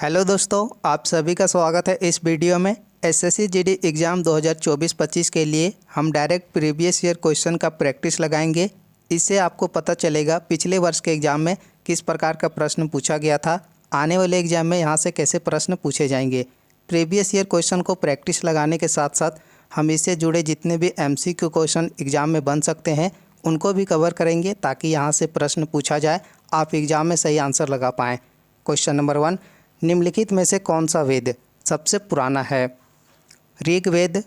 Hello दोस्तों, आप सभी का स्वागत है इस वीडियो में। एसएससी जीडी एग्ज़ाम 2024-25 के लिए हम डायरेक्ट प्रीवियस ईयर क्वेश्चन का प्रैक्टिस लगाएंगे। इससे आपको पता चलेगा पिछले वर्ष के एग्ज़ाम में किस प्रकार का प्रश्न पूछा गया था, आने वाले एग्ज़ाम में यहाँ से कैसे प्रश्न पूछे जाएंगे। प्रीवियस ईयर क्वेश्चन को प्रैक्टिस लगाने के साथ साथ हम इससे जुड़े जितने भी MCQ क्वेश्चन एग्ज़ाम में बन सकते हैं उनको भी कवर करेंगे, ताकि यहाँ से प्रश्न पूछा जाए, आप एग्ज़ाम में सही आंसर लगा पाएँ। क्वेश्चन नंबर 1, निम्नलिखित में से कौन सा वेद सबसे पुराना है? ऋग्वेद,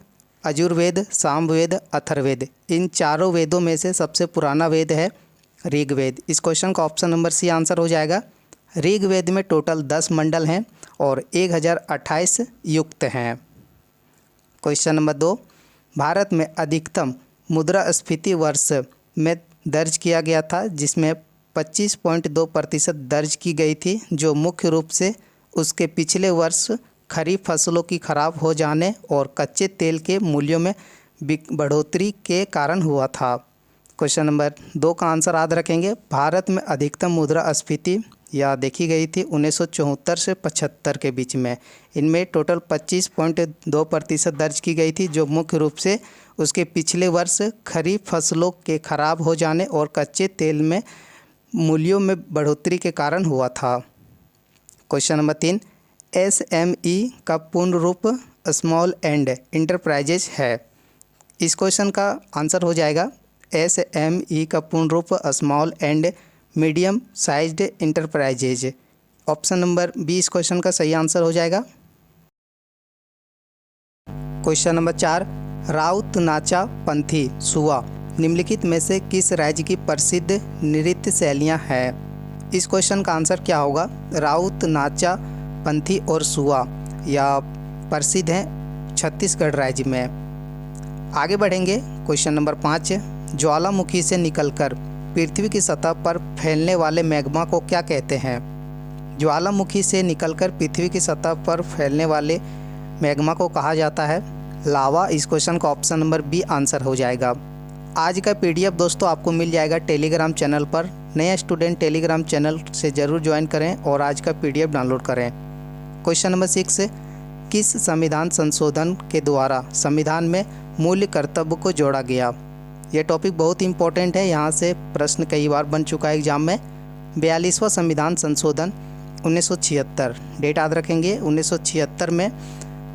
यजुर्वेद, सामवेद, अथर्ववेद। इन चारों वेदों में से सबसे पुराना वेद है ऋग्वेद। इस क्वेश्चन का ऑप्शन नंबर सी आंसर हो जाएगा। ऋग्वेद में टोटल 10 मंडल हैं और 1028 युक्त हैं। क्वेश्चन नंबर 2, भारत में अधिकतम मुद्रास्फीति वर्ष में दर्ज किया गया था, जिसमें 25.2% दर्ज की गई थी, जो मुख्य रूप से उसके पिछले वर्ष खरीफ फसलों की खराब हो जाने और कच्चे तेल के मूल्यों में बढ़ोतरी के कारण हुआ था। क्वेश्चन नंबर 2 का आंसर याद रखेंगे। भारत में अधिकतम मुद्रास्फीति यह देखी गई थी 1974 से 75 के बीच में। इनमें टोटल 25.2% दर्ज की गई थी, जो मुख्य रूप से उसके पिछले वर्ष खरीफ फसलों के खराब हो जाने और कच्चे तेल में मूल्यों में बढ़ोतरी के कारण हुआ था। क्वेश्चन नंबर 3, SME का पूर्ण रूप स्मॉल एंड इंटरप्राइजेज है। इस क्वेश्चन का आंसर हो जाएगा SME का पूर्ण रूप small and medium sized enterprises. Option number B इस क्वेश्चन का सही आंसर हो जाएगा। क्वेश्चन नंबर 4, राउत नाचा पंथी सुआ निम्नलिखित में से किस राज्य की प्रसिद्ध नृत्य शैलियाँ हैं? इस क्वेश्चन का आंसर क्या होगा? राउत, नाचा, पंथी और सुआ या प्रसिद्ध हैं छत्तीसगढ़ राज्य में। आगे बढ़ेंगे। क्वेश्चन नंबर 5, ज्वालामुखी से निकलकर पृथ्वी की सतह पर फैलने वाले मैग्मा को क्या कहते हैं? ज्वालामुखी से निकलकर पृथ्वी की सतह पर फैलने वाले मैग्मा को कहा जाता है लावा। इस क्वेश्चन का ऑप्शन नंबर बी आंसर हो जाएगा। आज का PDF दोस्तों आपको मिल जाएगा टेलीग्राम चैनल पर। नया स्टूडेंट टेलीग्राम चैनल से ज़रूर ज्वाइन करें और आज का PDF डाउनलोड करें। क्वेश्चन नंबर 6, किस संविधान संशोधन के द्वारा संविधान में मूल्य कर्तव्य को जोड़ा गया? यह टॉपिक बहुत इंपॉर्टेंट है, यहाँ से प्रश्न कई बार बन चुका है एग्जाम में। 42वां संविधान संशोधन 1976, डेट याद रखेंगे। 1976 में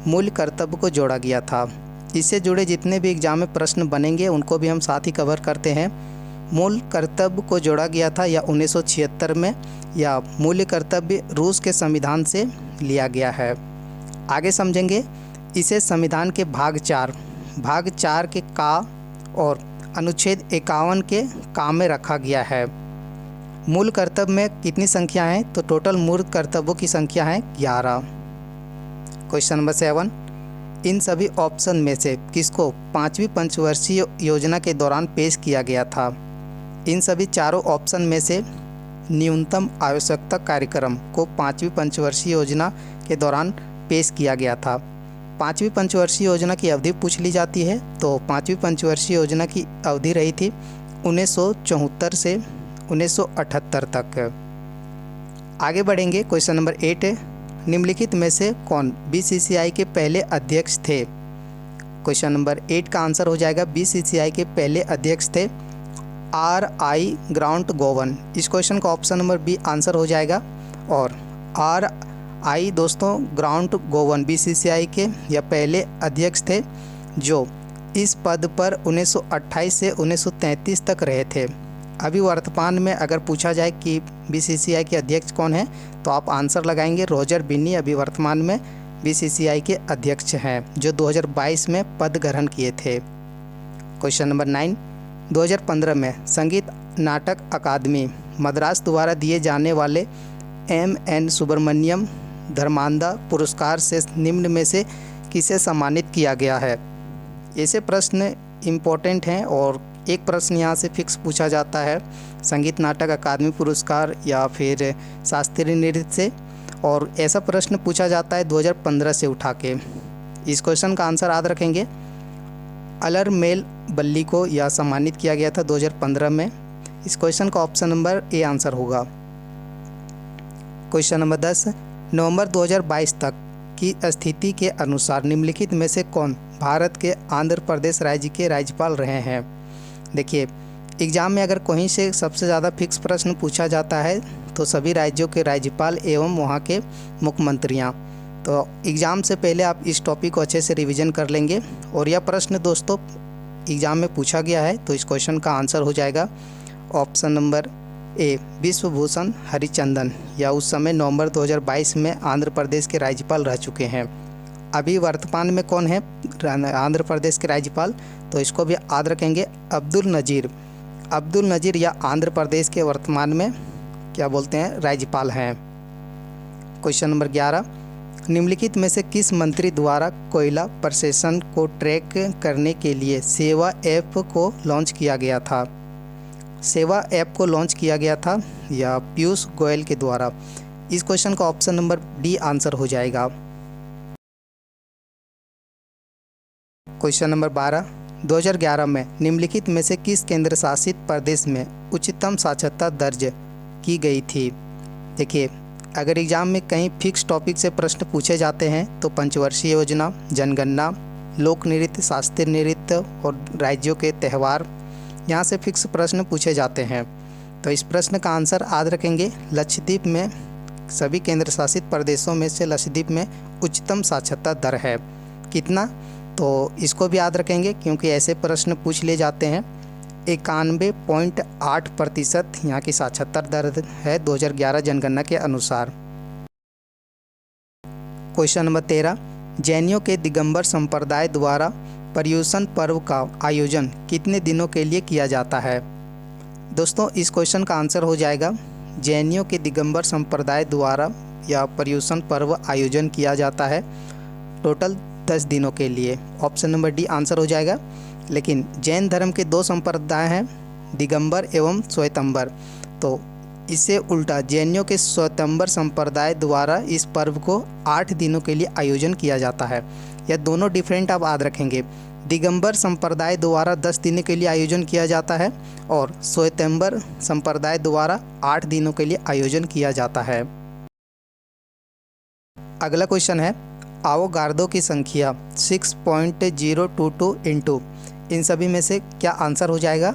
मूल्य कर्तव्य को जोड़ा गया था। इससे जुड़े जितने भी एग्जाम में प्रश्न बनेंगे उनको भी हम साथ ही कवर करते हैं। मूल कर्तव्य को जोड़ा गया था या 1976 में, या मूल्य कर्तव्य रूस के संविधान से लिया गया है। आगे समझेंगे। इसे संविधान के भाग 4 के का और अनुच्छेद 51 के का में रखा गया है। मूल कर्तव्य में कितनी संख्या है? तो टोटल मूल कर्तव्यों की संख्या है 11। क्वेश्चन नंबर 7, इन सभी ऑप्शन में से किसको 5वीं पंचवर्षीय योजना के दौरान पेश किया गया था? इन सभी चारों ऑप्शन में से न्यूनतम आवश्यकता कार्यक्रम को 5वीं पंचवर्षीय योजना के दौरान पेश किया गया था। 5वीं पंचवर्षीय योजना की अवधि पूछ ली जाती है, तो 5वीं पंचवर्षीय योजना की अवधि रही थी 1974 से 1978 तक। आगे बढ़ेंगे। क्वेश्चन नंबर 8, निम्नलिखित में से कौन BCCI के पहले अध्यक्ष थे? क्वेश्चन नंबर 8 का आंसर हो जाएगा BCCI के पहले अध्यक्ष थे RI ग्रांट गोवन। इस क्वेश्चन का ऑप्शन नंबर बी आंसर हो जाएगा। और RI दोस्तों ग्रांट गोवन BCCI के या पहले अध्यक्ष थे, जो इस पद पर 1928 से 1933 तक रहे थे। अभी वर्तमान में अगर पूछा जाए कि BCCI के अध्यक्ष कौन है, तो आप आंसर लगाएंगे रॉजर बिन्नी अभी वर्तमान में BCCI के अध्यक्ष हैं, जो 2022 में पद ग्रहण किए थे। क्वेश्चन नंबर 9, 2015 में संगीत नाटक अकादमी मद्रास द्वारा दिए जाने वाले MN सुब्रमण्यम धर्मांधा पुरस्कार से निम्न में से किसे सम्मानित किया गया है? ऐसे प्रश्न इम्पोर्टेंट हैं और एक प्रश्न यहाँ से फिक्स पूछा जाता है संगीत नाटक अकादमी पुरस्कार या फिर शास्त्रीय नृत्य से, और ऐसा प्रश्न पूछा जाता है 2015 से उठा के। इस क्वेश्चन का आंसर याद रखेंगे। अलरमेल बल्ली को यह सम्मानित किया गया था 2015 में। इस क्वेश्चन का ऑप्शन नंबर ए आंसर होगा। क्वेश्चन नंबर 10, नवंबर 2022 तक की स्थिति के अनुसार निम्नलिखित में से कौन भारत के आंध्र प्रदेश राज्य के राज्यपाल रहे हैं। देखिए, एग्ज़ाम में अगर कहीं से सबसे ज़्यादा फिक्स प्रश्न पूछा जाता है तो सभी राज्यों के राज्यपाल एवं वहाँ के मुख्यमंत्रियाँ। तो एग्ज़ाम से पहले आप इस टॉपिक को अच्छे से रिवीजन कर लेंगे। और यह प्रश्न दोस्तों एग्ज़ाम में पूछा गया है, तो इस क्वेश्चन का आंसर हो जाएगा option number A, Vishwabhushan Harichandan. या उस समय नवंबर 2022 में आंध्र प्रदेश के राज्यपाल रह चुके हैं। अभी वर्तमान में कौन है आंध्र प्रदेश के राज्यपाल, तो इसको भी याद रखेंगे, अब्दुल नज़ीर या आंध्र प्रदेश के वर्तमान में क्या बोलते हैं राज्यपाल हैं। क्वेश्चन नंबर 11, निम्नलिखित में से किस मंत्री द्वारा कोयला प्रोसेसिंग को ट्रैक करने के लिए सेवा ऐप को लॉन्च किया गया था। सेवा ऐप को लॉन्च किया गया था या पीयूष गोयल के द्वारा। इस क्वेश्चन का ऑप्शन नंबर डी आंसर हो जाएगा। क्वेश्चन नंबर 12, 2011 में निम्नलिखित में से किस केंद्र शासित प्रदेश में उच्चतम साक्षरता दर्ज की गई थी। देखिए, अगर एग्ज़ाम में कहीं फिक्स टॉपिक से प्रश्न पूछे जाते हैं तो पंचवर्षीय योजना, जनगणना, लोक नृत्य, शास्त्रीय नृत्य और राज्यों के त्यौहार, यहाँ से फिक्स प्रश्न पूछे जाते हैं। तो इस प्रश्न का आंसर याद रखेंगे, लक्षद्वीप में सभी केंद्र शासित प्रदेशों में से लक्षद्वीप में उच्चतम साक्षरता दर है। कितना, तो इसको भी याद रखेंगे क्योंकि ऐसे प्रश्न पूछ लिए जाते हैं। 91.8% यहाँ की साक्षरता दर है 2011 जनगणना के अनुसार। क्वेश्चन नंबर 13, जैनियों के दिगंबर संप्रदाय द्वारा पर्युषण पर्व का आयोजन कितने दिनों के लिए किया जाता है। दोस्तों, इस क्वेश्चन का आंसर हो जाएगा, जैनियों के दिगंबर संप्रदाय द्वारा या पर्युषण पर्व आयोजन किया जाता है टोटल 10 दिनों के लिए। ऑप्शन नंबर डी आंसर हो जाएगा। लेकिन जैन धर्म के 2 संप्रदाय हैं, दिगंबर एवं श्वेतंबर। तो इससे उल्टा जैनियों के श्वेतंबर संप्रदाय द्वारा इस पर्व को 8 दिनों के लिए आयोजन किया जाता है। यह दोनों डिफरेंट आप याद रखेंगे। दिगंबर संप्रदाय द्वारा 10 दिनों के लिए आयोजन किया जाता है और श्वेतंबर संप्रदाय द्वारा 8 दिनों के लिए आयोजन किया जाता है। अगला क्वेश्चन है, आवोगार्दो की संख्या 6.022 इंटू इन सभी में से क्या आंसर हो जाएगा।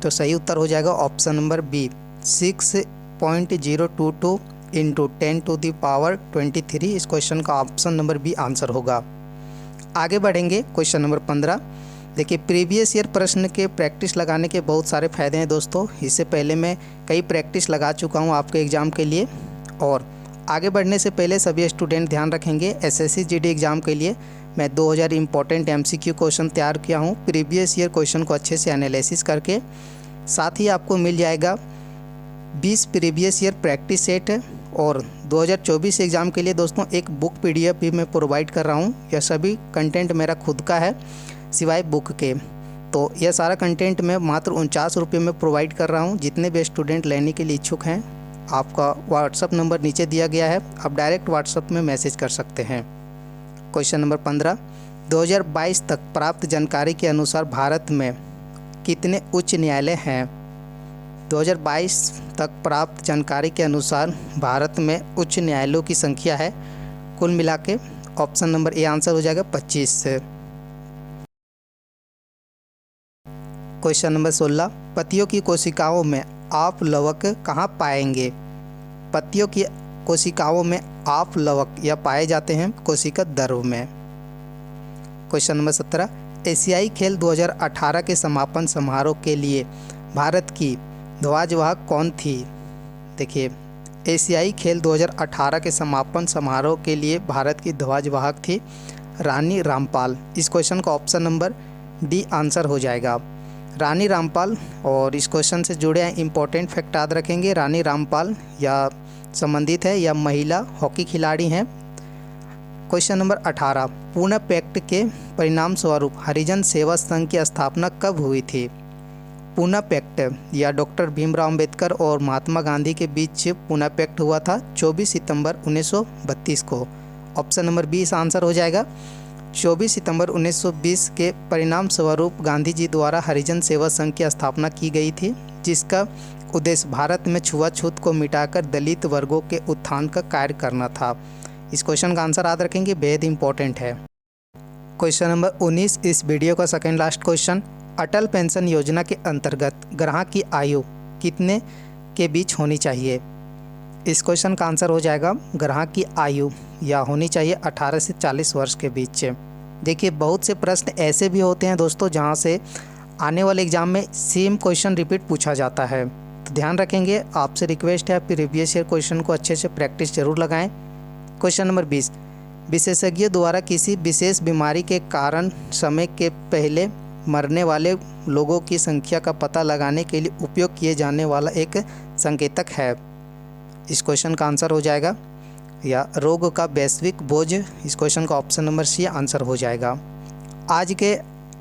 तो सही उत्तर हो जाएगा ऑप्शन नंबर बी, 6.022 इंटू 10⁻23। इस क्वेश्चन का ऑप्शन नंबर बी आंसर होगा। आगे बढ़ेंगे क्वेश्चन नंबर 15। देखिए, प्रीवियस ईयर प्रश्न के प्रैक्टिस लगाने के बहुत सारे फ़ायदे हैं दोस्तों। इससे पहले मैं कई प्रैक्टिस लगा चुका हूँ आपके एग्ज़ाम के लिए। और आगे बढ़ने से पहले सभी स्टूडेंट ध्यान रखेंगे, एसएससी जीडी एग्ज़ाम के लिए मैं 2000 इंपॉर्टेंट एमसीक्यू क्वेश्चन तैयार किया हूँ प्रीवियस ईयर क्वेश्चन को अच्छे से एनालिसिस करके। साथ ही आपको मिल जाएगा 20 प्रीवियस ईयर प्रैक्टिस सेट। और 2024 एग्ज़ाम के लिए दोस्तों एक बुक पीडीएफ भी मैं प्रोवाइड कर रहा हूँ। यह सभी कंटेंट मेरा खुद का है सिवाय बुक के। तो यह सारा कंटेंट मैं मात्र 49 रुपये में प्रोवाइड कर रहा हूँ। जितने भी स्टूडेंट लेने के लिए इच्छुक हैं, आपका व्हाट्सअप नंबर नीचे दिया गया है, आप डायरेक्ट व्हाट्सअप में मैसेज कर सकते हैं। क्वेश्चन नंबर 15, 2022 तक प्राप्त जानकारी के अनुसार भारत में कितने उच्च न्यायालय हैं। 2022 तक प्राप्त जानकारी के अनुसार भारत में उच्च न्यायालयों की संख्या है कुल मिला के, ऑप्शन नंबर ए आंसर हो जाएगा 25 से। क्वेश्चन नंबर 16, पतियों की कोशिकाओं में आप लवक कहाँ पाएंगे। पतियों की कोशिकाओं में आप लवक या पाए जाते हैं कोशिका द्रव में। क्वेश्चन नंबर 17, एशियाई खेल 2018 के समापन समारोह के लिए भारत की ध्वजवाहक कौन थी। देखिए, एशियाई खेल 2018 के समापन समारोह के लिए भारत की ध्वजवाहक थी रानी रामपाल। इस क्वेश्चन का ऑप्शन नंबर डी आंसर हो जाएगा, रानी रामपाल। और इस क्वेश्चन से जुड़े इंपॉर्टेंट फैक्ट याद रखेंगे, रानी रामपाल या संबंधित है या महिला हॉकी खिलाड़ी हैं। क्वेश्चन नंबर 18, पूना पैक्ट के परिणाम स्वरूप हरिजन सेवा संघ की स्थापना कब हुई थी। पूना पैक्ट या डॉक्टर भीमराव अंबेडकर और महात्मा गांधी के बीच पूना पैक्ट हुआ था 24 सितंबर 1932 को। ऑप्शन नंबर 20 आंसर हो जाएगा। 24 सितंबर 1920 के परिणाम स्वरूप गांधी जी द्वारा हरिजन सेवा संघ की स्थापना की गई थी, जिसका उद्देश्य भारत में छुआछूत को मिटाकर दलित वर्गों के उत्थान का कार्य करना था। इस क्वेश्चन का आंसर याद रखेंगे, बेहद इंपॉर्टेंट है। क्वेश्चन नंबर 19 इस वीडियो का सेकेंड लास्ट क्वेश्चन। अटल पेंशन योजना के अंतर्गत ग्राहक की आयु कितने के बीच होनी चाहिए? इस क्वेश्चन का आंसर हो जाएगा ग्राहक की आयु या होनी चाहिए 18 से 40 वर्ष के बीच। देखिए बहुत से प्रश्न ऐसे भी होते हैं दोस्तों जहां से आने वाले एग्जाम में सेम क्वेश्चन रिपीट पूछा जाता है, तो ध्यान रखेंगे। आपसे रिक्वेस्ट है प्रीवियस ईयर क्वेश्चन को अच्छे से प्रैक्टिस जरूर लगाएं। क्वेश्चन नंबर 20 विशेषज्ञों द्वारा किसी विशेष बीमारी के कारण समय के पहले मरने वाले लोगों की संख्या का पता लगाने के लिए उपयोग किए जाने वाला एक संकेतक है। इस क्वेश्चन का आंसर हो जाएगा या रोग का वैश्विक बोझ। इस क्वेश्चन का ऑप्शन नंबर सी आंसर हो जाएगा। आज के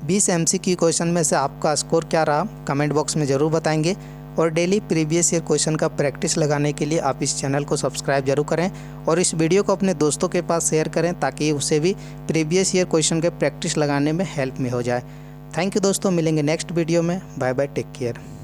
20 MCQ क्वेश्चन में से आपका स्कोर क्या रहा कमेंट बॉक्स में ज़रूर बताएंगे। और डेली प्रीवियस ईयर क्वेश्चन का प्रैक्टिस लगाने के लिए आप इस चैनल को सब्सक्राइब जरूर करें और इस वीडियो को अपने दोस्तों के पास शेयर करें ताकि उसे भी प्रीवियस ईयर क्वेश्चन के प्रैक्टिस लगाने में हेल्प में हो जाए। थैंक यू दोस्तों, मिलेंगे नेक्स्ट वीडियो में। Bye bye, take care.